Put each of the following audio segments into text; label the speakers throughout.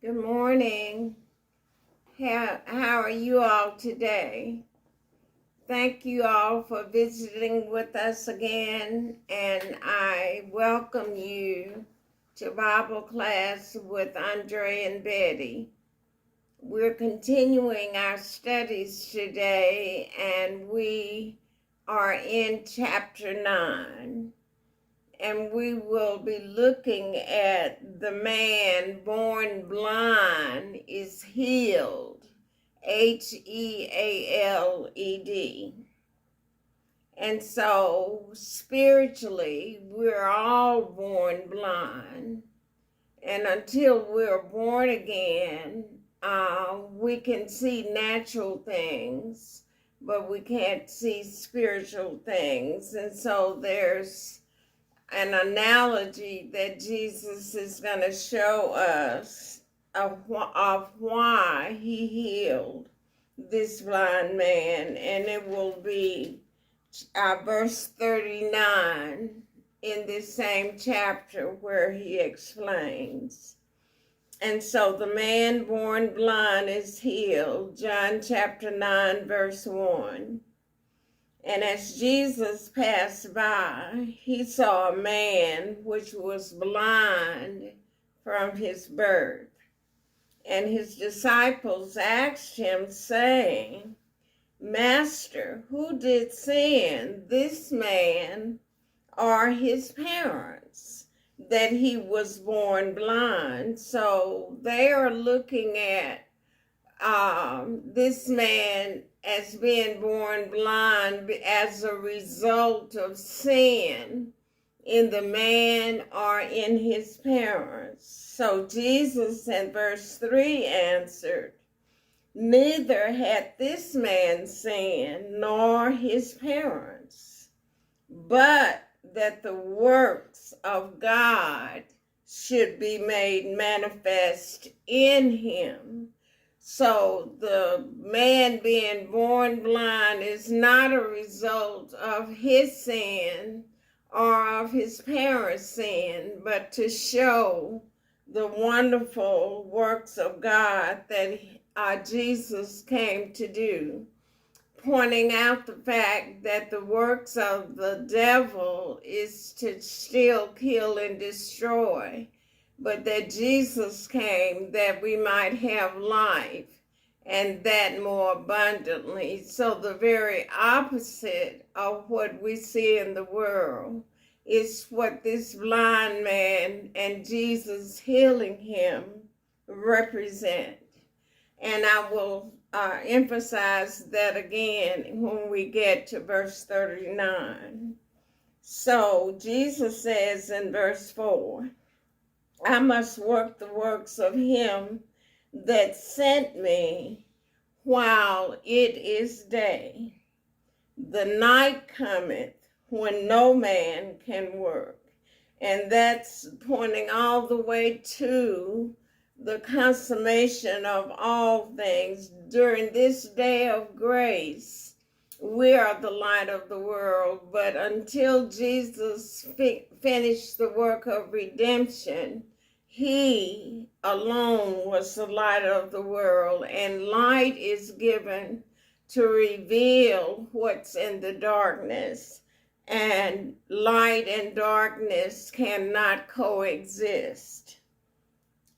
Speaker 1: Good morning. How are you all today? Thank you all for visiting with us again, and I welcome you to Bible class with Andre and Betty. We're continuing our studies today, and we are in chapter 9. And we will be looking at the man born blind is healed, Healed. And so spiritually, we're all born blind. And until we're born again, we can see natural things, but we can't see spiritual things. And so there's an analogy that Jesus is going to show us of why he healed this blind man. And it will be verse 39 in this same chapter where he explains. And so the man born blind is healed, John chapter 9, verse 1. And as Jesus passed by, he saw a man which was blind from his birth. And his disciples asked him, saying, Master, who did sin, this man or his parents, that he was born blind? So they are looking at this man as being born blind as a result of sin in the man or in his parents. So Jesus in verse 3 answered, Neither had this man sinned nor his parents, but that the works of God should be made manifest in him. So the man being born blind is not a result of his sin or of his parents' sin, but to show the wonderful works of God that Jesus came to do, pointing out the fact that the works of the devil is to steal, kill, and destroy, but that Jesus came that we might have life, and that more abundantly. So the very opposite of what we see in the world is what this blind man and Jesus healing him represent. And I will emphasize that again when we get to verse 39. So Jesus says in verse 4, I must work the works of him that sent me while it is day. The night cometh when no man can work. And that's pointing all the way to the consummation of all things. During this day of grace, we are the light of the world. But until Jesus finished the work of redemption, he alone was the light of the world, and light is given to reveal what's in the darkness, and light and darkness cannot coexist.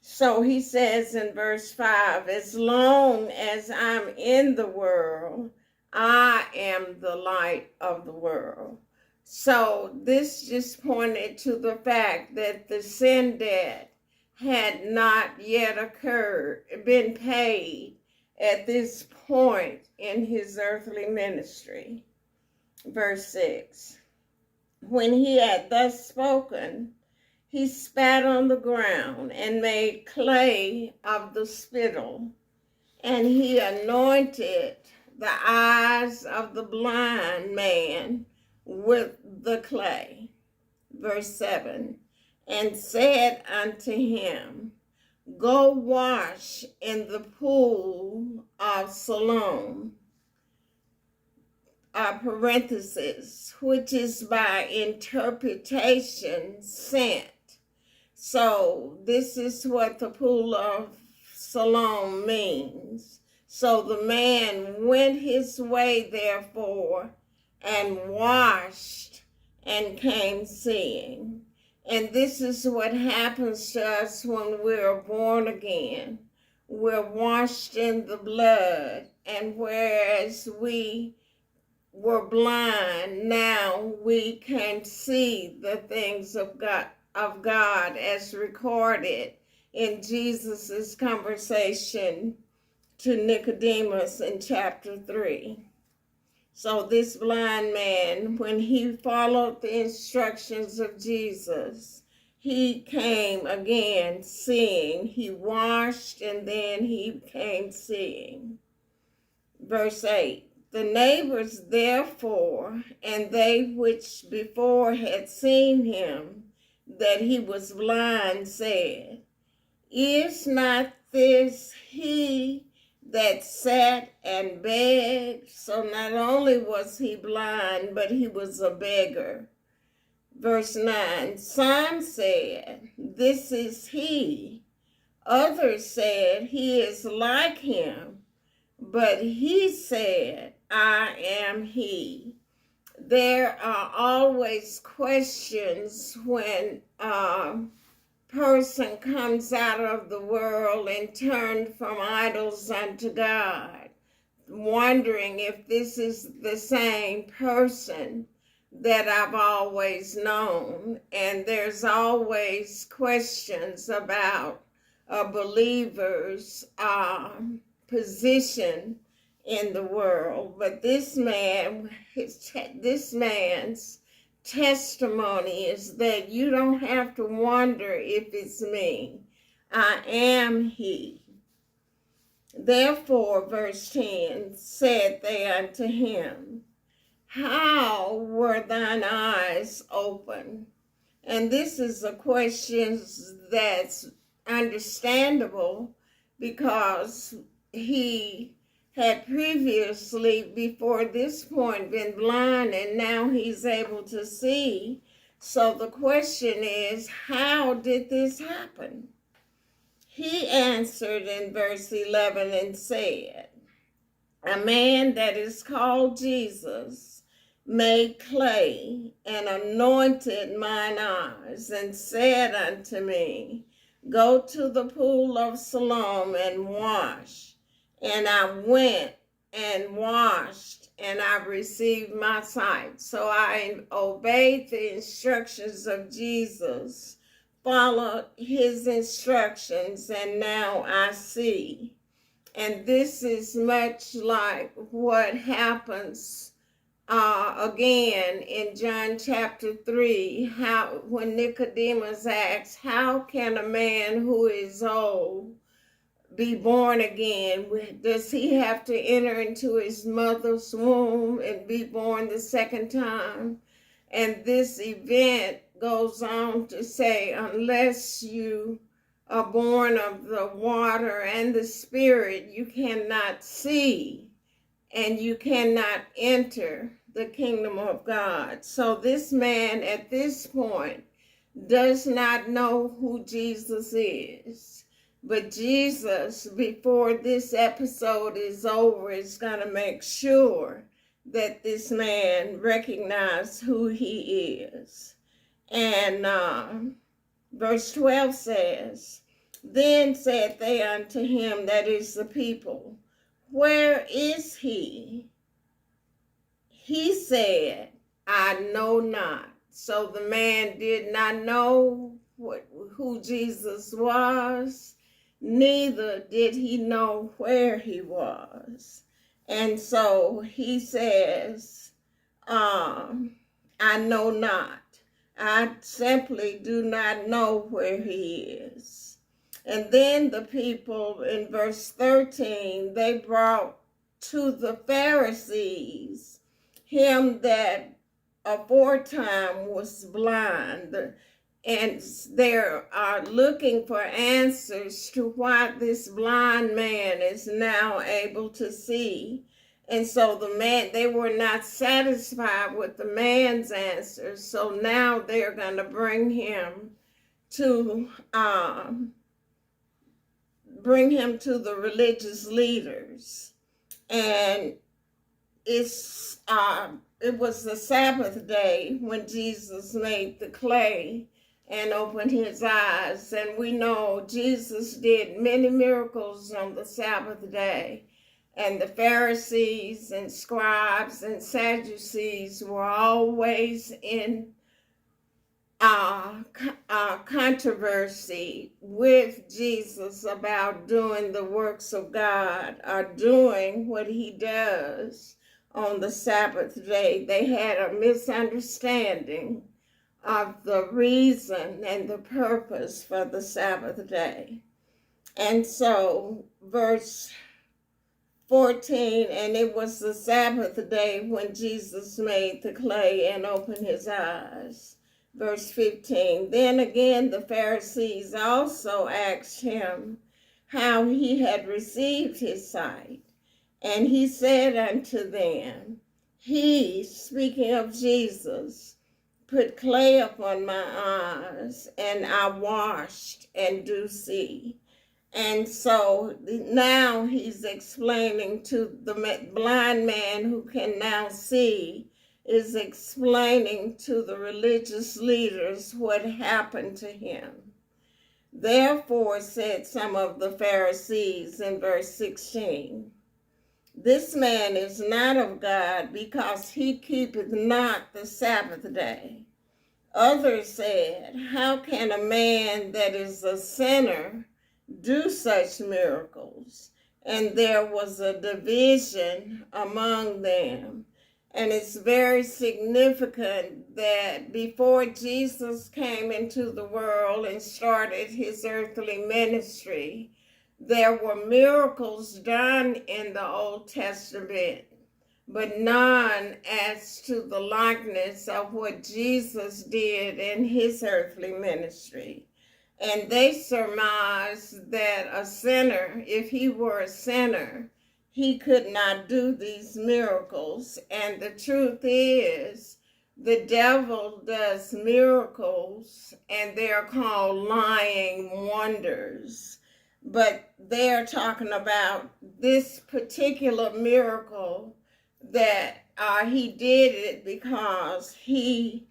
Speaker 1: So he says in verse 5, as long as I'm in the world, I am the light of the world. So this just pointed to the fact that the sin debt had not yet been paid at this point in his earthly ministry. Verse 6, when he had thus spoken, he spat on the ground and made clay of the spittle, and he anointed the eyes of the blind man with the clay. Verse 7, and said unto him, Go wash in the pool of Siloam, parenthesis, which is by interpretation sent. So this is what the pool of Siloam means. So the man went his way, therefore, and washed and came seeing. And this is what happens to us when we're born again. We're washed in the blood, and whereas we were blind, now we can see the things of God as recorded in Jesus's conversation to Nicodemus in chapter 3. So this blind man, when he followed the instructions of Jesus, he came again seeing. He washed and then he came seeing. Verse 8, the neighbors therefore, and they which before had seen him, that he was blind, said, is not this he that sat and begged? So not only was he blind, but he was a beggar. Verse 9, some said, this is he. Others said, he is like him. But he said, I am he. There are always questions when person comes out of the world and turned from idols unto God, wondering if this is the same person that I've always known. And there's always questions about a believer's position in the world. But this man's testimony is that you don't have to wonder if it's me. I am he. Therefore, verse 10, said they unto him, how were thine eyes open? And this is a question that's understandable because he had previously, before this point, been blind, and now he's able to see. So the question is, how did this happen? He answered in verse 11 and said, a man that is called Jesus made clay and anointed mine eyes and said unto me, go to the pool of Siloam and wash. And I went and washed, and I received my sight. So I obeyed the instructions of Jesus, followed his instructions, and now I see. And this is much like what happens again in John chapter 3, when Nicodemus asks, how can a man who is old be born again? Does he have to enter into his mother's womb and be born the second time? And this event goes on to say, unless you are born of the water and the Spirit, you cannot see and you cannot enter the kingdom of God. So this man at this point does not know who Jesus is. But Jesus, before this episode is over, is going to make sure that this man recognizes who he is. And verse 12 says, then said they unto him, that is the people, where is he? He said, I know not. So the man did not know who Jesus was. Neither did he know where he was. And so he says, I know not. I simply do not know where he is. And then the people in verse 13, they brought to the Pharisees him that aforetime was blind, and they are looking for answers to why this blind man is now able to see. And so they were not satisfied with the man's answers. So now they're going to bring him to bring him to the religious leaders. And it was the Sabbath day when Jesus made the clay and opened his eyes. And we know Jesus did many miracles on the Sabbath day. And the Pharisees and scribes and Sadducees were always in controversy with Jesus about doing the works of God or doing what he does on the Sabbath day. They had a misunderstanding of the reason and the purpose for the Sabbath day. And so, verse 14, and it was the Sabbath day when Jesus made the clay and opened his eyes. Verse 15, then again the Pharisees also asked him how he had received his sight. And he said unto them, he, speaking of Jesus, put clay upon my eyes, and I washed and do see. And so now he's explaining to the blind man who can now see, is explaining to the religious leaders what happened to him. Therefore said some of the Pharisees in verse 16, this man is not of God, because he keepeth not the Sabbath day. Others said, how can a man that is a sinner do such miracles? And there was a division among them. And it's very significant that before Jesus came into the world and started his earthly ministry, there were miracles done in the Old Testament, but none as to the likeness of what Jesus did in his earthly ministry. And they surmised that a sinner, if he were a sinner, he could not do these miracles. And the truth is, the devil does miracles, and they're called lying wonders. But they're talking about this particular miracle that he did it because he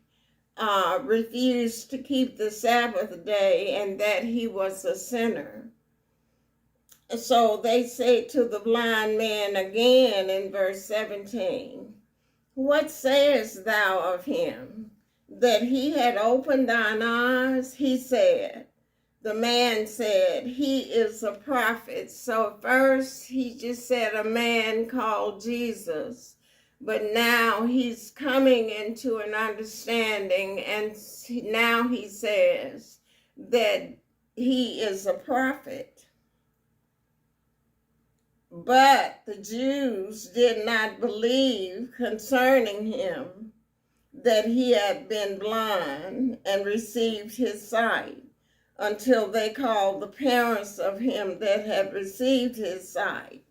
Speaker 1: refused to keep the Sabbath day and that he was a sinner. So they say to the blind man again in verse 17, what sayest thou of him? That he had opened thine eyes? He said. The man said, he is a prophet. So first he just said a man called Jesus. But now he's coming into an understanding, and now he says that he is a prophet. But the Jews did not believe concerning him that he had been blind and received his sight, until they called the parents of him that had received his sight.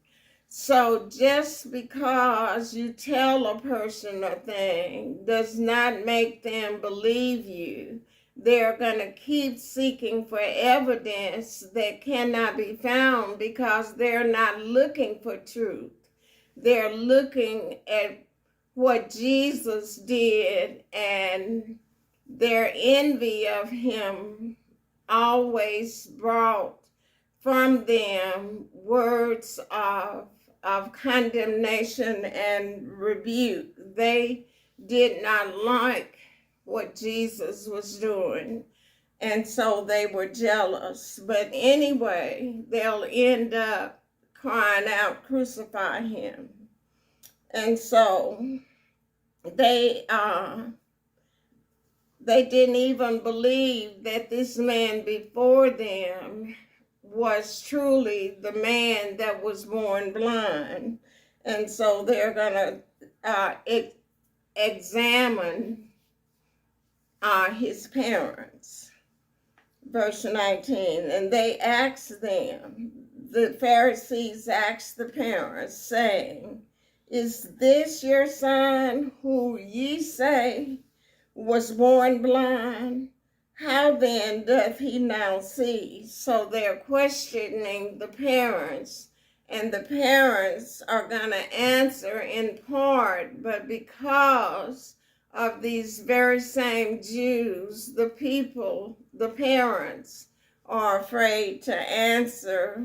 Speaker 1: So just because you tell a person a thing does not make them believe you. They're going to keep seeking for evidence that cannot be found because they're not looking for truth. They're looking at what Jesus did, and their envy of him always brought from them words of condemnation and rebuke. They did not like what Jesus was doing, and so they were jealous. But anyway, they'll end up crying out, crucify him. And so they didn't even believe that this man before them was truly the man that was born blind. And so they're going to examine his parents. Verse 19, and they asked them, the Pharisees asked the parents, saying, is this your son who ye say was born blind? How then doth he now see? So they're questioning the parents, and the parents are going to answer in part, but because of these very same Jews, the parents are afraid to answer,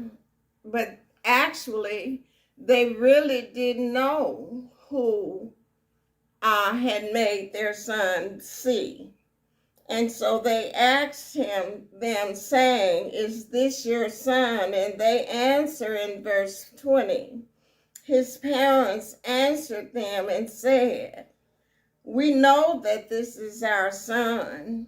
Speaker 1: but actually they really didn't know who had made their son see. And so they asked them saying, "Is this your son?" And they answer in verse 20. His parents answered them and said, "We know that this is our son,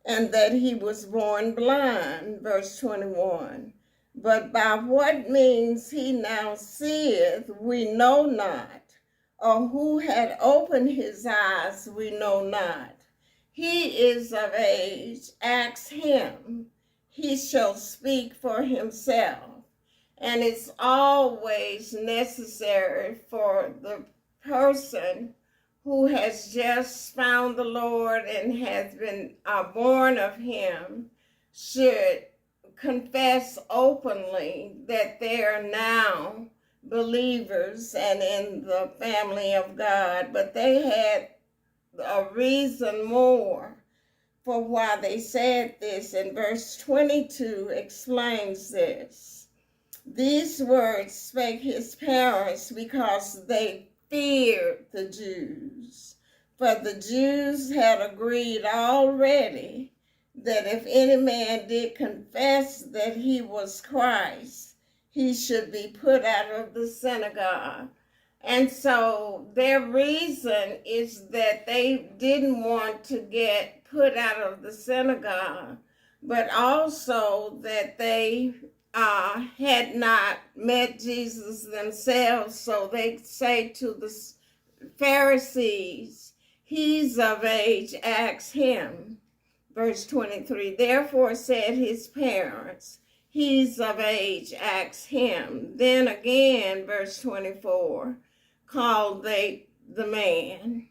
Speaker 1: and that he was born blind," verse 21. "But by what means he now seeth, we know not, or who had opened his eyes, we know not. He is of age, ask him, he shall speak for himself." And it's always necessary for the person who has just found the Lord and has been born of him should confess openly that they are now believers and in the family of God. But they had a reason more for why they said this, and verse 22 explains this. "These words spake his parents because they feared the Jews. For the Jews had agreed already that if any man did confess that he was Christ, he should be put out of the synagogue." And so their reason is that they didn't want to get put out of the synagogue, but also that they had not met Jesus themselves. So they say to the Pharisees, "He's of age, ask him." Verse 23, "Therefore said his parents, He's of age, ask him." Then again, verse 24, called they the man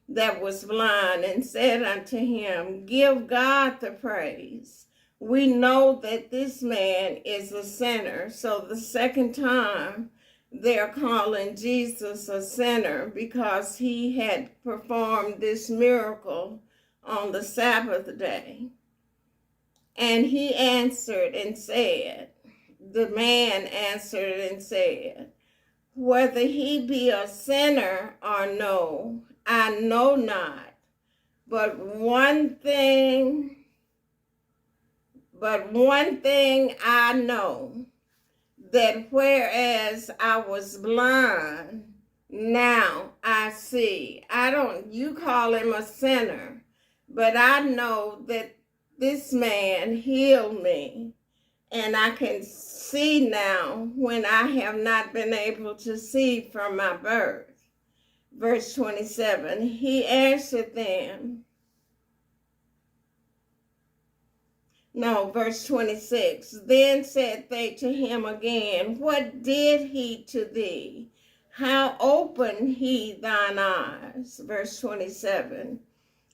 Speaker 1: that was blind and said unto him, "Give God the praise. We know that this man is a sinner." So the second time they're calling Jesus a sinner because he had performed this miracle on the Sabbath day. And he answered and said, the man answered and said, "Whether he be a sinner or no, I know not. But one thing I know, that whereas I was blind, now I see." You call him a sinner, but I know that this man healed me, and I can see now when I have not been able to see from my birth. Verse 27, he answered them. No, verse 26. Then said they to him again, "What did he to thee? How opened he thine eyes?" Verse 27.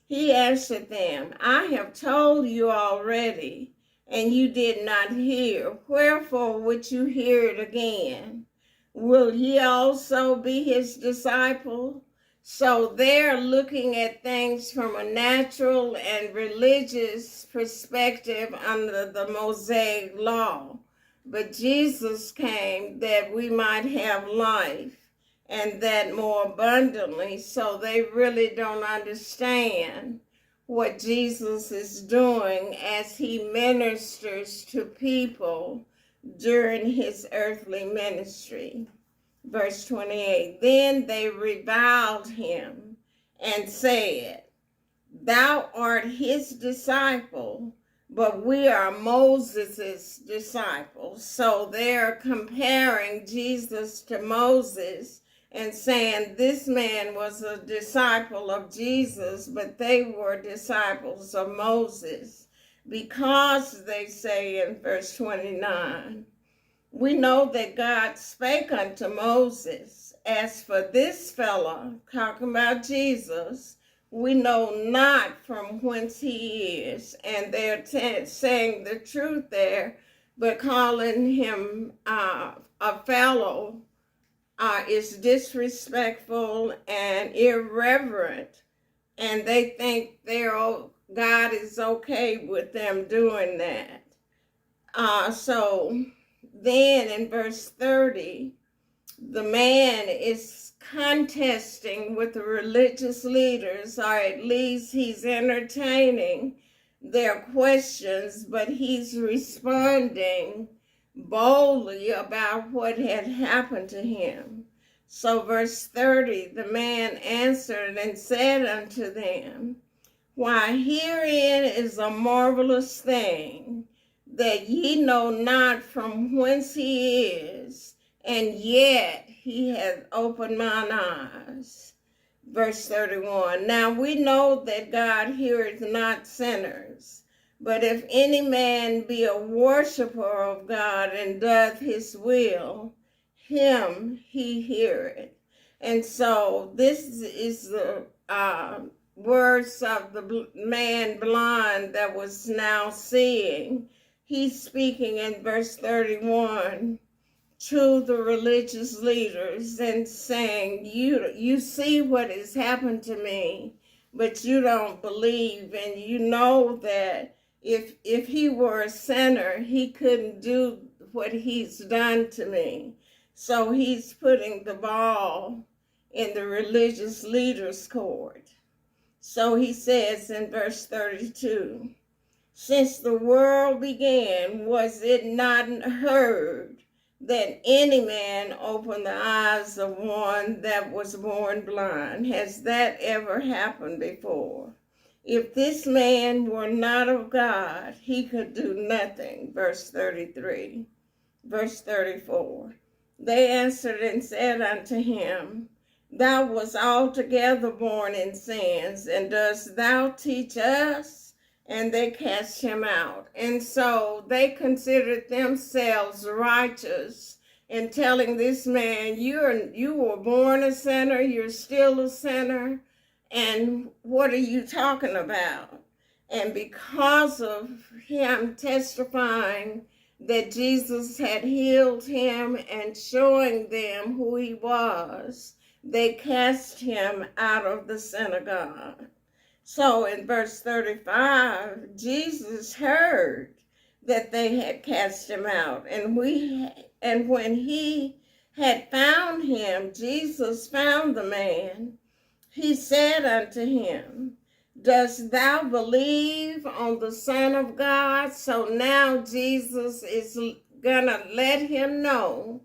Speaker 1: He answered them, "I have told you already, and you did not hear. Wherefore would you hear it again? Will ye also be his disciple?" So they're looking at things from a natural and religious perspective under the Mosaic law. But Jesus came that we might have life, and that more abundantly. So they really don't understand what Jesus is doing as he ministers to people during his earthly ministry. Verse 28, then they reviled him and said, "Thou art his disciple, but we are Moses' disciples." So they're comparing Jesus to Moses and saying this man was a disciple of Jesus, but they were disciples of Moses, because they say in verse 29, "We know that God spake unto Moses. As for this fellow," talking about Jesus, we know not from whence he is. And they're saying the truth there, but calling him a fellow is disrespectful and irreverent. And they think God is okay with them doing that. So then in verse 30, the man is contesting with the religious leaders, or at least he's entertaining their questions, but he's responding boldly about what had happened to him. So verse 30, the man answered and said unto them, why, herein is a marvelous thing, that ye know not from whence he is, and yet he hath opened mine eyes. Verse 31, now we know that God heareth not sinners, but if any man be a worshiper of God and doth his will, him he heareth. And so this is the words of the man blind that was now seeing. He's speaking in verse 31 to the religious leaders and saying, you see what has happened to me, but you don't believe, and you know that if he were a sinner, he couldn't do what he's done to me. So he's putting the ball in the religious leaders' court. So he says in verse 32, since the world began, was it not heard that any man opened the eyes of one that was born blind? Has that ever happened before? If this man were not of God, he could do nothing. Verse 33. Verse 34. They answered and said unto him, thou wast altogether born in sins, and dost thou teach us? And they cast him out. And so they considered themselves righteous in telling this man, you were born a sinner, you're still a sinner, and what are you talking about? And because of him testifying that Jesus had healed him and showing them who he was, they cast him out of the synagogue. So in verse 35, Jesus heard that they had cast him out. And when he had found him, Jesus found the man. He said unto him, dost thou believe on the Son of God? So now Jesus is gonna let him know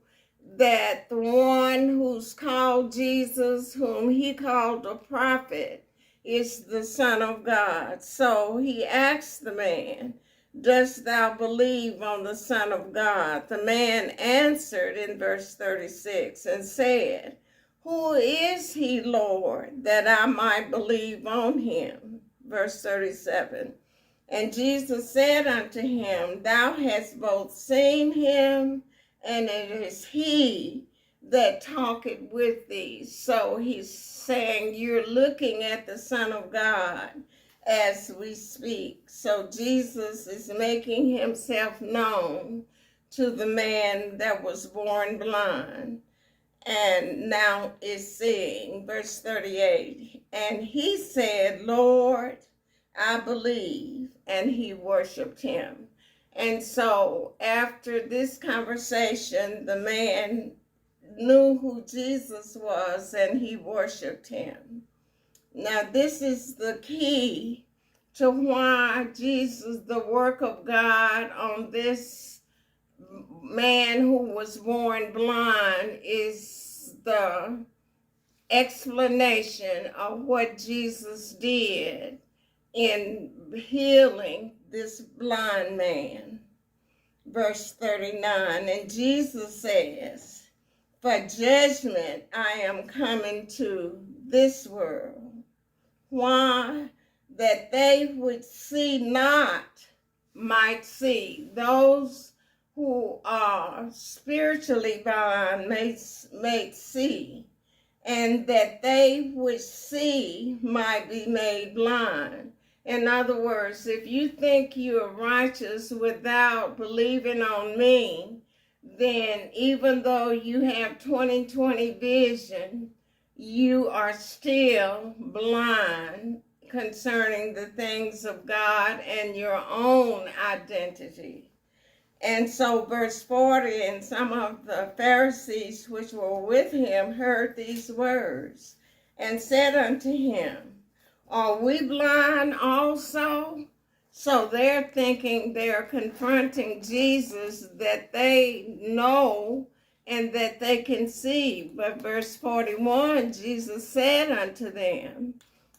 Speaker 1: that the one who's called Jesus, whom he called a prophet, is the Son of God. So he asked the man, dost thou believe on the Son of God? The man answered in verse 36 and said, who is he, Lord, that I might believe on him? Verse 37. And Jesus said unto him, thou hast both seen him, and it is he that talketh with thee. So he's saying you're looking at the Son of God as we speak. So Jesus is making himself known to the man that was born blind and now is seeing. Verse 38, and he said, Lord, I believe, and he worshiped him. And so after this conversation, the man knew who Jesus was and he worshiped him. Now this is the key to why Jesus, the work of God on this man who was born blind, is the explanation of what Jesus did in healing this blind man. Verse 39, and Jesus says, for judgment I am coming to this world. Why? That they which see not might see. Those who are spiritually blind may see. and that they which see might be made blind. In other words, if you think you are righteous without believing on me, then even though you have 20/20 vision, you are still blind concerning the things of God and your own identity. And so verse 40, and some of the Pharisees which were with him heard these words, and said unto him, are we blind also? So they're thinking they're confronting Jesus, that they know and that they can see. But verse 41, Jesus said unto them,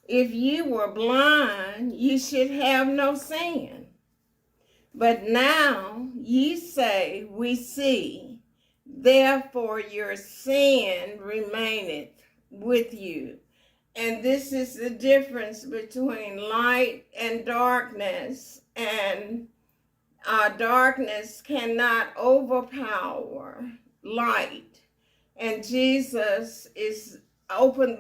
Speaker 1: if you were blind, you should have no sin. But now ye say, we see, therefore your sin remaineth with you. And this is the difference between light and darkness. And darkness cannot overpower light. And Jesus is opening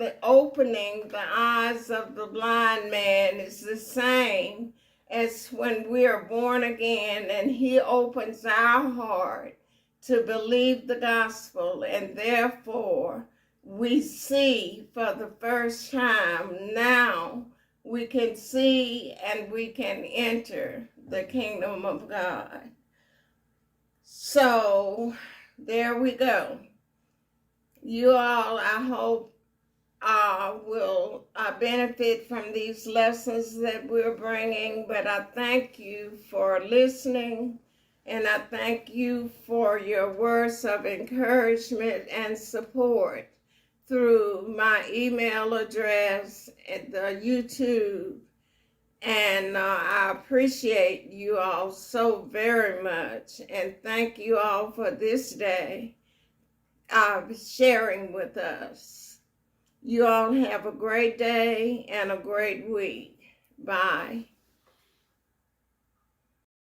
Speaker 1: the eyes of the blind man is the same as when we are born again, and he opens our heart to believe the gospel, and therefore we see for the first time. Now we can see and we can enter the kingdom of God. So there we go. You all, I hope, will benefit from these lessons that we're bringing, but I thank you for listening, and I thank you for your words of encouragement and support through my email address and the YouTube. And I appreciate you all so very much. And thank you all for this day sharing with us. You all have a great day and a great week. Bye.